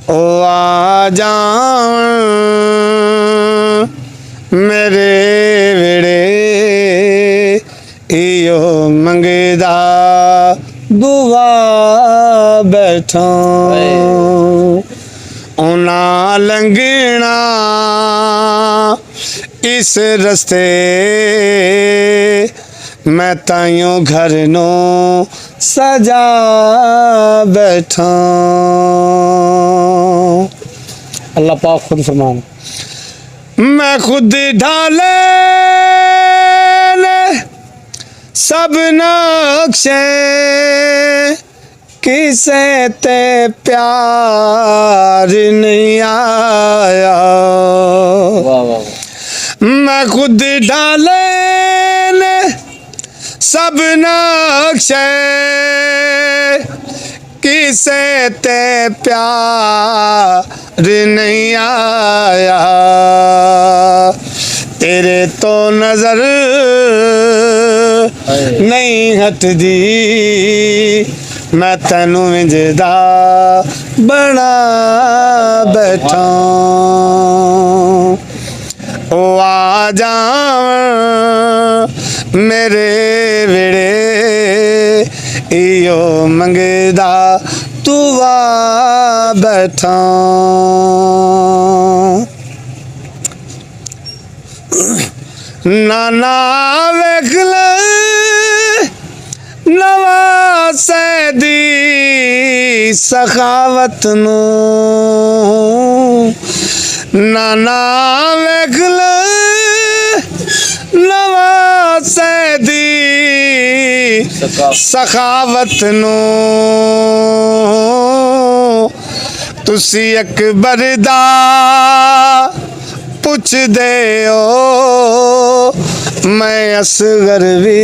ओ आ जावन मेरे वेड़े इयो मंगदा दुआ बैठा उना लंघना इस रस्ते मैं ताइयों घर नो सजा बैठा। अल्लाह पाक खुद फरमान मैं खुद ढाले सब नक्शे किसे ते प्यार नहीं आया। वाह वाह मैं खुद ढाले सब नक्शे किसे ते प्यार नहीं आया। तेरे तो नजर नहीं हटदी मैं तैनू विंजदा बना बैठा। ओ आ जावन मेरे वेड़े इयो मंगदा दुआ बैठा। नाना वेख ले नवासे दी सखावत नू नाना वेख ले नवासे दी सखावत नू तुसी अकबर दा पुछ दे ओ मैं असगर भी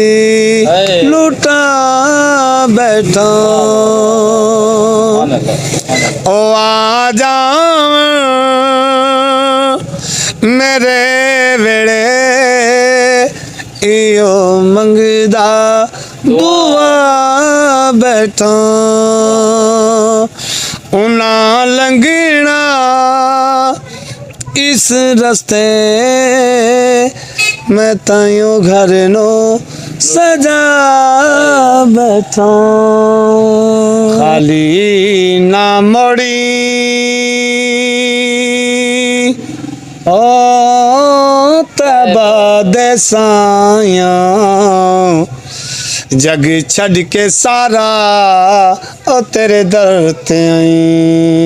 लूटा बैठा। ओ आ जावन मेरे वेड़े इयो मंगदा दुआ बैठा। उना लंघना इस रस्ते मैं ताइयों घर नो सजा बैठा। खाली ना मोड़ी ओ तबा दे साया जग छड़ के सारा ओ तेरे दर ते आई।